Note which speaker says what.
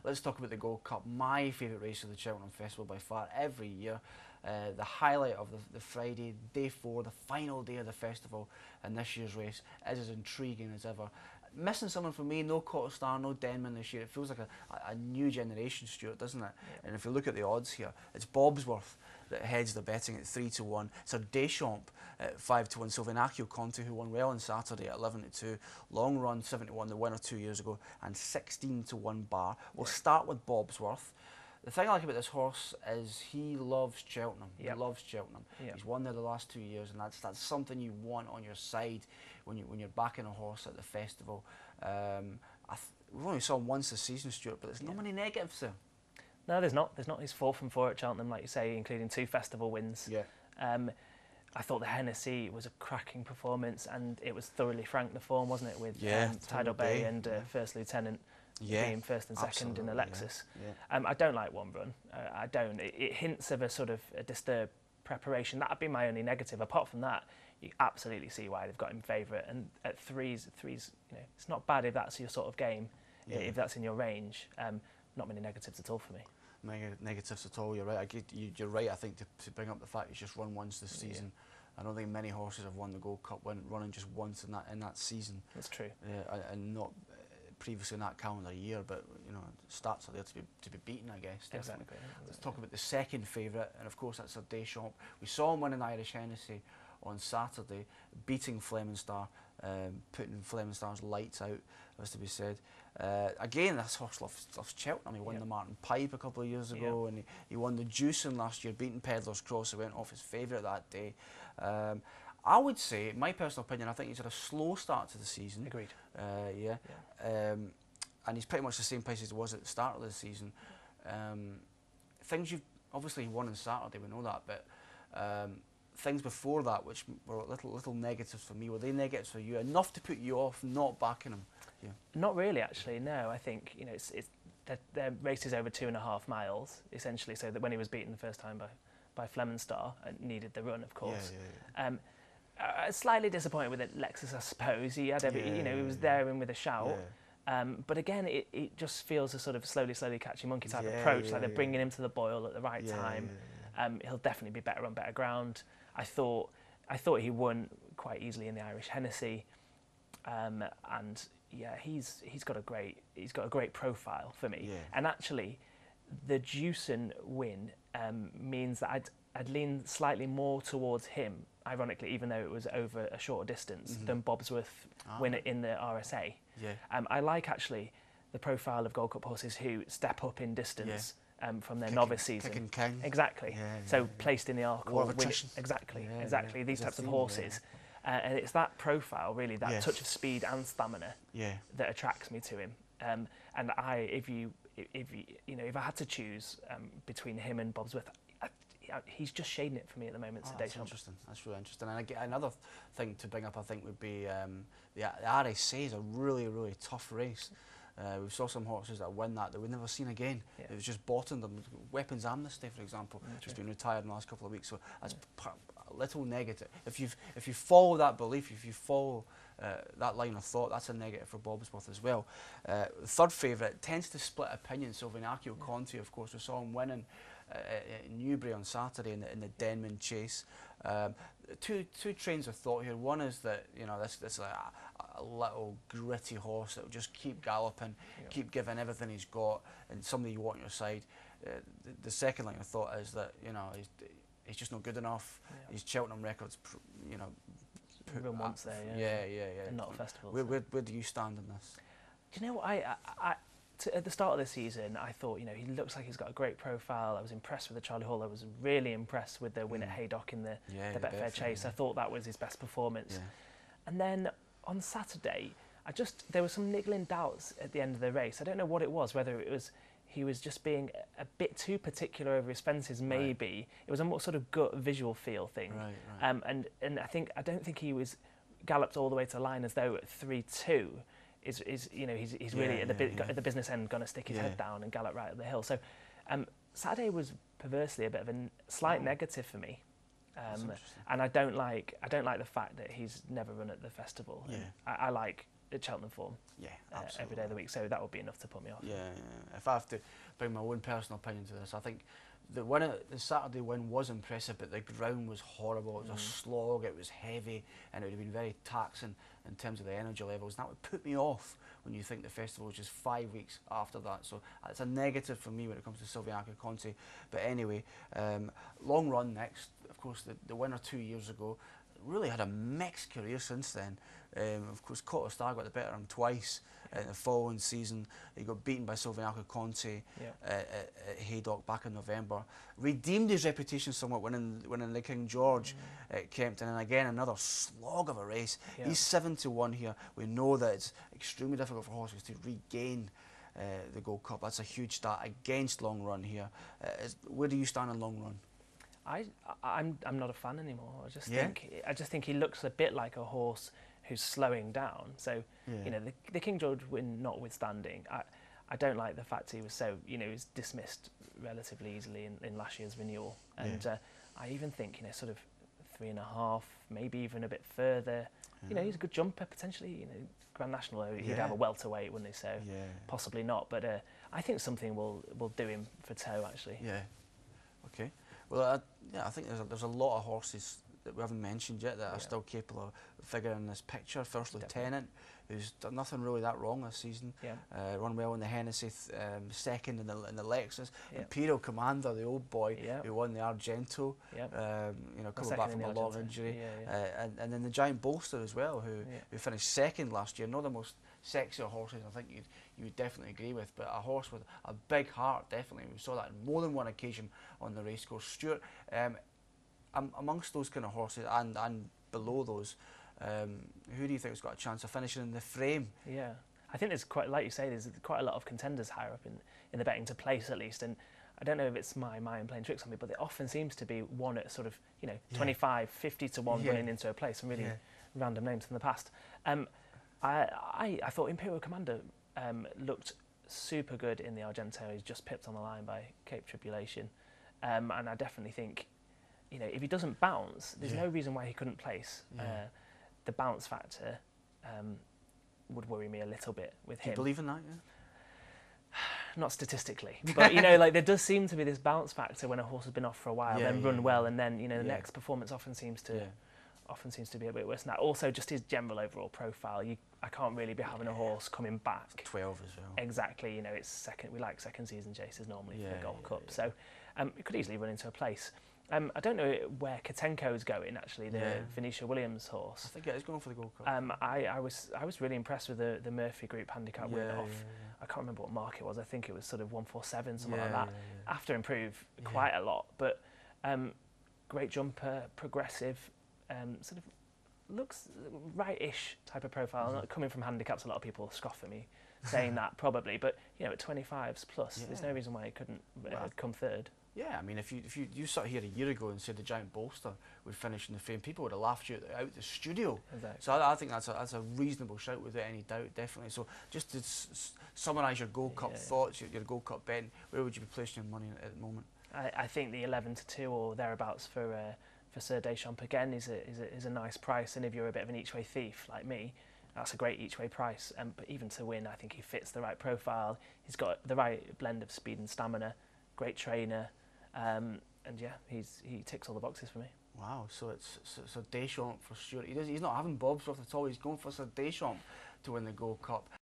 Speaker 1: let's talk about the Gold Cup. My favourite race of the Cheltenham Festival by far, every year. The highlight of the Friday, day 4, the final day of the festival, and this year's race is as intriguing as ever. Missing someone for me, no Cottlestar, no Denman this year. It feels like a new generation, Stuart, doesn't it? Yeah. And if you look at the odds here, it's Bobsworth that heads the betting at 3-1. It's Deschamps at 5-1. Silvinacio Conti, who won well on Saturday at 11-2. Long Run 7-1, the winner 2 years ago, and 16-1 Bar. We'll start with Bobsworth. The thing I like about this horse is he loves Cheltenham. Yep. He loves Cheltenham. Yep. He's won there the last 2 years, and that's something you want on your side when you're backing a horse at the festival. We've only saw him once this season, Stuart, but there's not many negatives there.
Speaker 2: No, there's not. He's 4 from 4 at Cheltenham, like you say, including 2 festival wins. Yeah. I thought the Hennessy was a cracking performance, and it was thoroughly frank, the form, wasn't it, with Tidal Bay and First Lieutenant. Being first and second in Alexis. Yeah. I don't like one run. I don't. It hints of a sort of a disturbed preparation. That would be my only negative. Apart from that, you absolutely see why they've got him favourite. And at threes, it's not bad if that's your sort of game, if that's in your range. Not many negatives at all for me.
Speaker 1: Negatives at all. You're right. You're right. I think to bring up the fact he's just run once this season. I don't think many horses have won the Gold Cup running just once in that season.
Speaker 2: That's true.
Speaker 1: Yeah, and not previously in that calendar year, but stats are there to be beaten, I guess. Definitely. Exactly. Let's talk about the second favourite, and of course that's Deschamps. We saw him win an Irish Hennessy on Saturday, beating Fleming Star, putting Fleming Star's lights out, as to be said. Again, this horse loves Cheltenham. He won the Martin Pipe a couple of years ago, and he won the Juicing last year, beating Pedlar's Cross. He went off his favourite that day. I would say, my personal opinion, I think he's had a slow start to the season.
Speaker 2: Agreed.
Speaker 1: And he's pretty much the same place as he was at the start of the season. Things you've obviously won on Saturday, we know that, but things before that, which were little negatives for me, were they negatives for you? Enough to put you off not backing him? Yeah.
Speaker 2: Not really, actually. No, I think their race is over 2.5 miles essentially. So that when he was beaten the first time by Fleming Star, needed the run, of course. Slightly disappointed with Alexis, I suppose. He had he was there in with a shout. But again, it just feels a sort of slowly catching monkey type approach, like they're bringing him to the boil at the right time. He'll definitely be better on better ground. I thought he won quite easily in the Irish Hennessy, and he's got a great profile for me. And actually, the Juicing win means that I'd lean slightly more towards him, ironically, even though it was over a shorter distance, than Bobsworth win it in the RSA. I like, actually, the profile of Gold Cup horses who step up in distance from their novice season. Exactly. Placed in the Arc or win it. Exactly. These types of horses. And it's that profile, really, that touch of speed and stamina that attracts me to him. And if I had to choose between him and Bobsworth, he's just shading it for me at the moment.
Speaker 1: That's interesting. That's really interesting. And another thing to bring up, I think, would be the RSA is a really tough race. We saw some horses that win that we've never seen again. It was just bottomed them. Weapons Amnesty, for example, has been retired in the last couple of weeks. So that's a little negative. If you follow that belief, if you follow that line of thought, that's a negative for Bobsworth as well. Third favourite tends to split opinions. Silvinacio Conti, of course, we saw him winning in Newbury on Saturday in the Denman Chase. Two trains of thought here. One is that this a little gritty horse that will just keep galloping, keep giving everything he's got, and somebody you want on your side. The second line of thought is that he's just not good enough. His Cheltenham records,
Speaker 2: Run once there, and not a festival.
Speaker 1: Where do you stand in this?
Speaker 2: Do you know what at the start of the season, I thought, he looks like he's got a great profile. I was impressed with the Charlie Hall. I was really impressed with the win at Haydock in the Betfair Chase. I thought that was his best performance. And then on Saturday, there were some niggling doubts at the end of the race. I don't know what it was, whether it was he was just being a bit too particular over his fences, maybe. It was a more sort of gut visual feel thing. And I don't think he was galloped all the way to the line as though at 3-2. He's really at the business end going to stick his head down and gallop right up the hill. So Saturday was perversely a bit of a slight negative for me, and I don't like the fact that he's never run at the festival. I like at Cheltenham form.
Speaker 1: Yeah,
Speaker 2: every day of the week. So that would be enough to put me off.
Speaker 1: Yeah, yeah. If I have to bring my own personal opinion to this, I think the Saturday win was impressive, but the ground was horrible. It was a slog. It was heavy, and it would have been very taxing in terms of the energy levels. And that would put me off when you think the festival was just 5 weeks after that. So it's a negative for me when it comes to Silviaco Conte. But anyway, long run next. Of course, the winner 2 years ago really had a mixed career since then. Of course, Cottestar got the better of him twice in the following season. He got beaten by Silviaco Conte at Haydock back in November. Redeemed his reputation somewhat winning the King George at Kempton, and again another slog of a race. He's 7-1 here. We know that it's extremely difficult for horses to regain the Gold Cup. That's a huge start against Long Run here. Where do you stand on Long Run?
Speaker 2: I'm not a fan anymore. I just think he looks a bit like a horse who's slowing down. So you know, the King George win notwithstanding, I don't like the fact he was so, you know, he was dismissed relatively easily in last year's renewal. And I even think, you know, sort of 3.5, maybe even a bit further. You know, he's a good jumper potentially. You know, Grand National, he'd have a welterweight, wouldn't he? So possibly not. But I think something will do him for toe actually.
Speaker 1: Yeah. Okay. Well, I think there's a lot of horses that we haven't mentioned yet that are still capable of figuring in this picture. First Lieutenant, who's done nothing really that wrong this season. Run well in the Hennessy, second in the Lexus. Imperial Commander, the old boy, who won the Argento. You know, coming back from a long injury. And then the Giant Bolster as well, who finished second last year. Not the most sexier horses, I think you would definitely agree with, but a horse with a big heart, definitely. We saw that on more than one occasion on the racecourse. Stuart, amongst those kind of horses and below those, who do you think has got a chance of finishing in the frame?
Speaker 2: Yeah, I think there's quite, like you say, there's quite a lot of contenders higher up in the betting to place at least, and I don't know if it's my mind playing tricks on me, but there often seems to be one at sort of, you know, 25, 50-1 running into a place, and really random names from the past. I thought Imperial Commander looked super good in the Argento. He's just pipped on the line by Cape Tribulation, and I definitely think, you know, if he doesn't bounce, there's no reason why he couldn't place. The bounce factor would worry me a little bit with him.
Speaker 1: Do you believe in that?
Speaker 2: Not statistically, but you know, like there does seem to be this bounce factor when a horse has been off for a while, then run well, and then, you know, the next performance often seems to be a bit worse than that. Also, just his general overall profile. I can't really be having a horse coming back.
Speaker 1: 12 as well.
Speaker 2: Exactly. You know, it's second. We like second season chases normally for the Gold Cup, so it could easily run into a place. I don't know where Katenko's going actually. The Venetia Williams horse.
Speaker 1: I think it is going for the Gold Cup.
Speaker 2: I was really impressed with the Murphy Group handicap win off. I can't remember what mark it was. I think it was sort of 147, something like that. After improved quite a lot, but great jumper, progressive. Sort of looks right-ish type of profile. Not coming from handicaps, a lot of people scoff at me saying that probably, but you know, at 25s plus, there's no reason why he couldn't come third.
Speaker 1: Yeah, I mean, if you sat here a year ago and said the Giant Bolster would finish in the frame, people would have laughed you out the studio.
Speaker 2: Exactly.
Speaker 1: So I think that's a reasonable shout without any doubt, definitely. So just to summarise your Gold Cup thoughts, your Gold Cup betting, where would you be placing your money at the moment?
Speaker 2: I think the 11-2 or thereabouts for Sir Deschamps again is a nice price, and if you're a bit of an each-way thief like me, that's a great each-way price. But even to win, I think he fits the right profile. He's got the right blend of speed and stamina, great trainer, and yeah, he ticks all the boxes for me.
Speaker 1: Wow, so it's Deschamps for Stuart. He's not having bobs off the top. He's going for Sir Deschamps to win the Gold Cup.